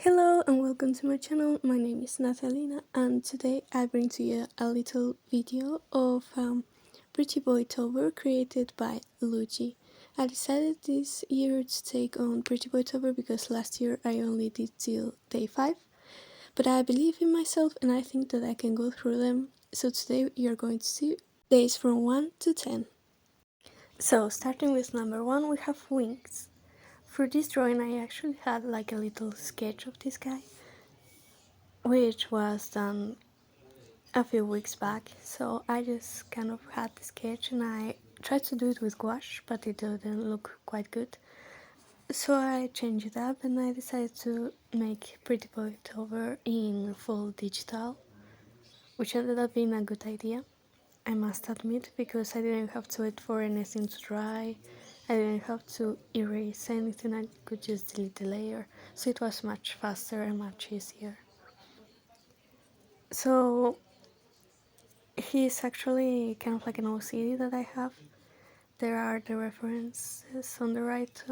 Hello and welcome to my channel. My name is Natalina and today I bring to you a little video of Pretty Boytober created by Looji. I decided this year to take on Pretty Boytober because last year I only did till day 5, but I believe in myself and I think that I can go through them, so today you're going to see days from 1 to 10. So starting with number 1 we have wings. For this drawing I actually had like a little sketch of this guy, which was done a few weeks back, so I just kind of had the sketch and I tried to do it with gouache, but it didn't look quite good. So I changed it up and I decided to make Pretty Boytober in full digital, which ended up being a good idea, I must admit, because I didn't have to wait for anything to dry, I didn't have to erase anything, I could just delete the layer, so it was much faster and much easier. So he's actually kind of like an OCD that I have. There are the references on the right,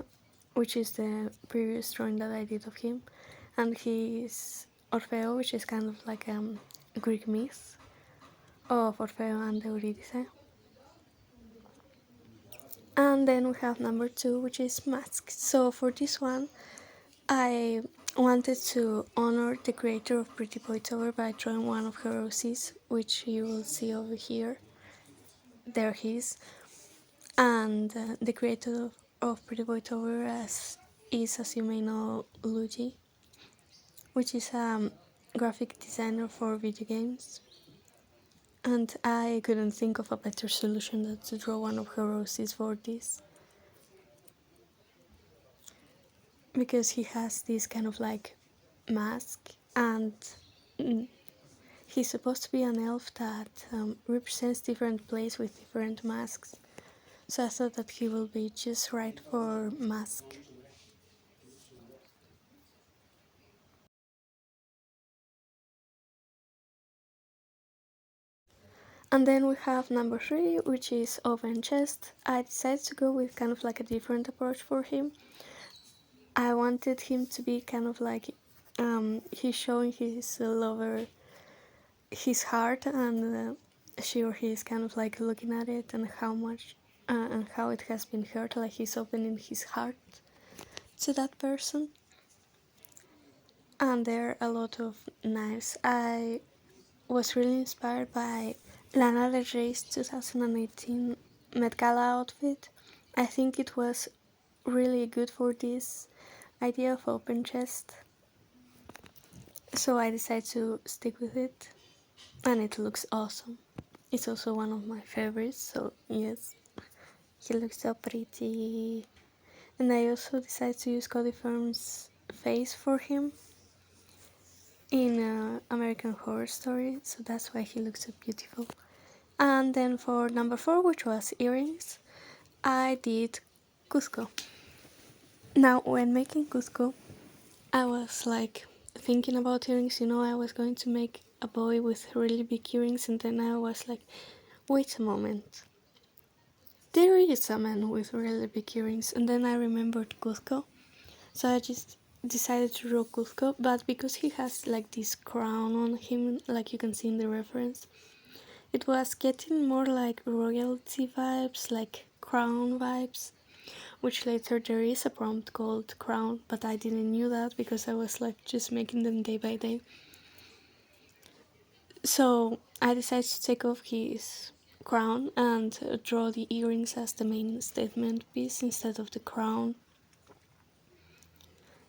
which is the previous drawing that I did of him, and he's Orfeo, which is kind of like a Greek myth of Orfeo and Eurydice. And then we have number 2, which is masks. So for this one, I wanted to honor the creator of Pretty Boytober by drawing one of her OCs, which you will see over here. There he is. And the creator of Pretty Boytober is, as you may know, looji, which is a graphic designer for video games. And I couldn't think of a better solution than to draw one of her roses for this, because he has this kind of like mask, and he's supposed to be an elf that represents different places with different masks. So I thought that he will be just right for mask. And then we have number 3, which is open chest. I decided to go with kind of like a different approach for him. I wanted him to be kind of like he's showing his lover his heart, and sure, he's kind of like looking at it and how much and how it has been hurt, like he's opening his heart to that person. And there are a lot of knives. I was really inspired by Lana Del Rey's 2018 Met Gala outfit. I think it was really good for this idea of open chest, so I decided to stick with it, and it looks awesome. It's also one of my favorites, so yes, he looks so pretty. And I also decided to use Cody Firm's face for him in American Horror Story, so that's why he looks so beautiful. And then for number 4, which was earrings, I did Cusco. Now, when making Cusco, I was like thinking about earrings, I was going to make a boy with really big earrings, and then I was like, wait a moment. There is a man with really big earrings, and then I remembered Cusco, so I just decided to draw Cusco, but because he has like this crown on him, like you can see in the reference, it was getting more like royalty vibes, like crown vibes, which later there is a prompt called crown, but I didn't knew that because I was like just making them day by day. So I decided to take off his crown and draw the earrings as the main statement piece instead of the crown.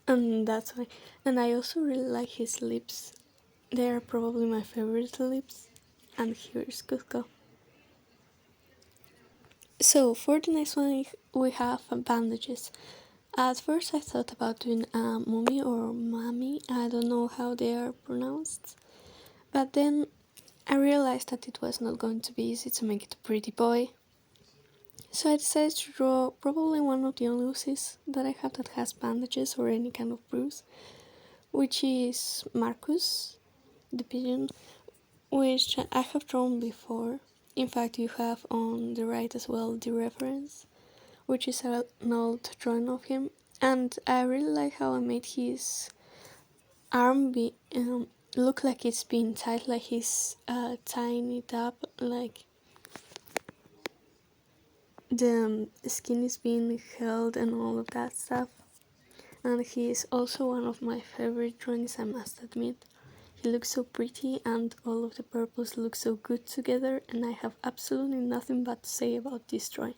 And that's why. And I also really like his lips. They are probably my favorite lips. And here's Cusco. So for the next one we have bandages. At first I thought about doing a mummy or mummy, I don't know how they are pronounced, but then I realized that it was not going to be easy to make it a pretty boy. So I decided to draw probably one of the only Uzis that I have that has bandages or any kind of bruise, which is Marcus, the pigeon, which I have drawn before. In fact, you have on the right as well the reference, which is an old drawing of him, and I really like how I made his arm look like it's being tied, like he's tying it up, like the skin is being held and all of that stuff. And he is also one of my favorite drawings, I must admit. He looks so pretty and all of the purples look so good together, and I have absolutely nothing bad to say about this drawing.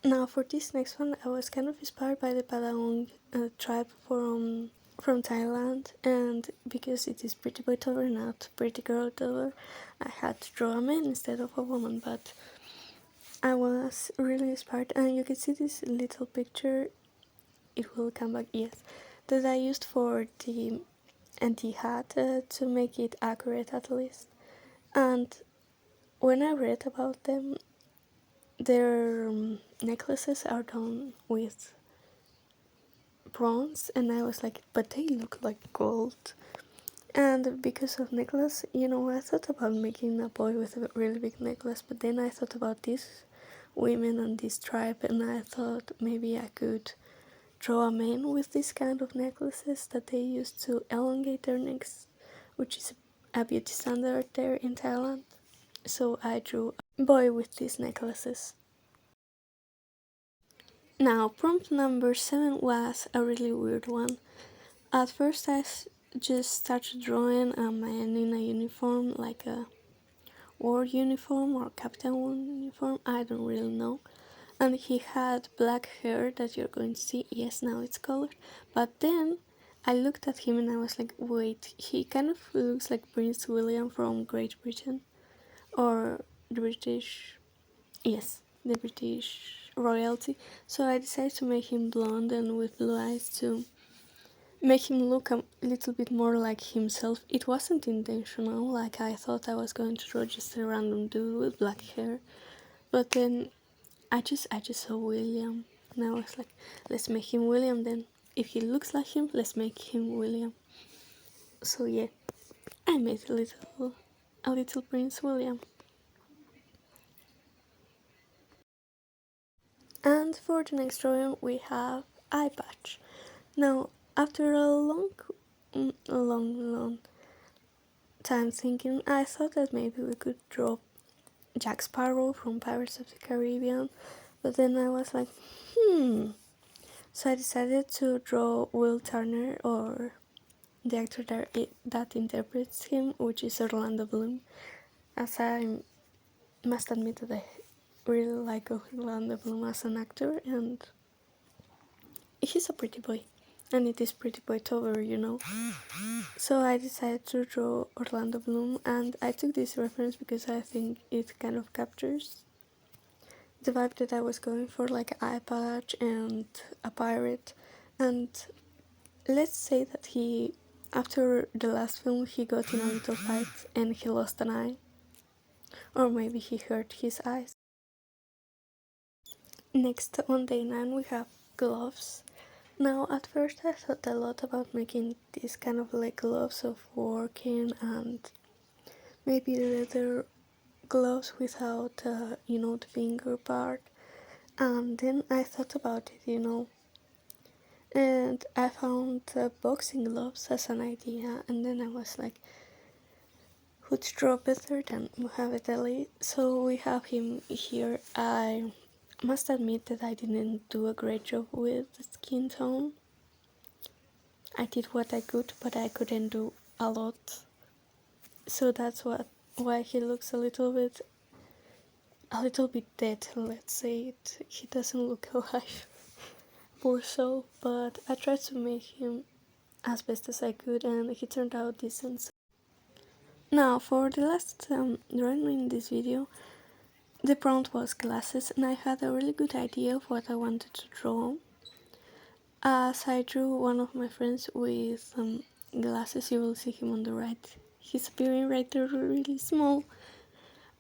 Now for this next one, I was kind of inspired by the Padawan tribe from Thailand, and because it is Pretty Boytober, not Pretty Girl Tober, I had to draw a man instead of a woman, but I was really inspired, and you can see this little picture, it will come back, yes, that I used for the hat to make it accurate at least. And when I read about them, their necklaces are done with bronze, and I was like, but they look like gold. And because of necklace, I thought about making a boy with a really big necklace, but then I thought about these women and this tribe, and I thought maybe I could draw a man with this kind of necklaces that they use to elongate their necks, which is a beauty standard there in Thailand. So I drew a boy with these necklaces. Now, prompt number 7 was a really weird one. At first, just started drawing a man in a uniform, like a war uniform or Captain uniform, I don't really know. And he had black hair that you're going to see. Yes, now it's colored. But then I looked at him and I was like, wait, he kind of looks like Prince William from Great Britain, or the British, yes, the British royalty. So I decided to make him blonde and with blue eyes to make him look a little bit more like himself. It wasn't intentional, like I thought I was going to draw just a random dude with black hair, but then I just saw William, and I was like, let's make him William then. If he looks like him, let's make him William. So yeah, I made a little Prince William. And for the next drawing we have eye patch. Now, after a long time thinking, I thought that maybe we could draw Jack Sparrow from Pirates of the Caribbean, but then I was like, So I decided to draw Will Turner, or the actor that interprets him, which is Orlando Bloom, as I must admit that I really like Orlando Bloom as an actor, and he's a pretty boy, and it is Pretty Boytober. So I decided to draw Orlando Bloom, and I took this reference because I think it kind of captures the vibe that I was going for, like an eye patch and a pirate. And let's say that after the last film, he got in a little fight and he lost an eye, or maybe he hurt his eyes. Next, on day 9, we have gloves. Now, at first, I thought a lot about making these kind of like gloves of working, and maybe the leather gloves without, the finger part. And then I thought about it, and I found boxing gloves as an idea, and then I was like, who'd draw better than Muhammad Ali? So we have him here. I must admit that I didn't do a great job with the skin tone. I did what I could, but I couldn't do a lot. So that's why he looks a little bit dead, let's say it. He doesn't look alive. Poor soul, but I tried to make him as best as I could, and he turned out decent. Now, for the last drawing in this video, the prompt was glasses, and I had a really good idea of what I wanted to draw. As I drew one of my friends with glasses, you will see him on the right. He's appearing right there, really small.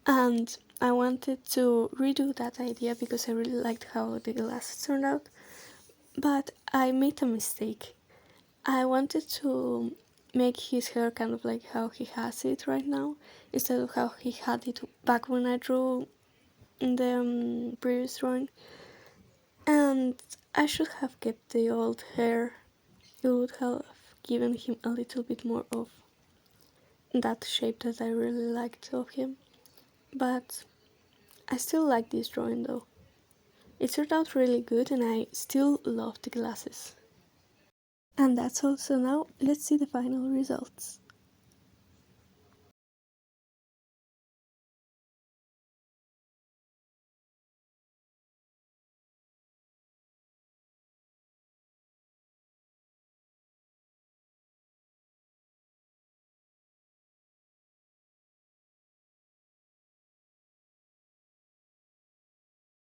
And I wanted to redo that idea because I really liked how the glasses turned out. But I made a mistake. I wanted to make his hair kind of like how he has it right now, instead of how he had it back when I drew in the previous drawing. And I should have kept the old hair. It would have given him a little bit more of that shape that I really liked of him. But I still like this drawing though. It turned out really good and I still love the glasses. And that's all, so now let's see the final results.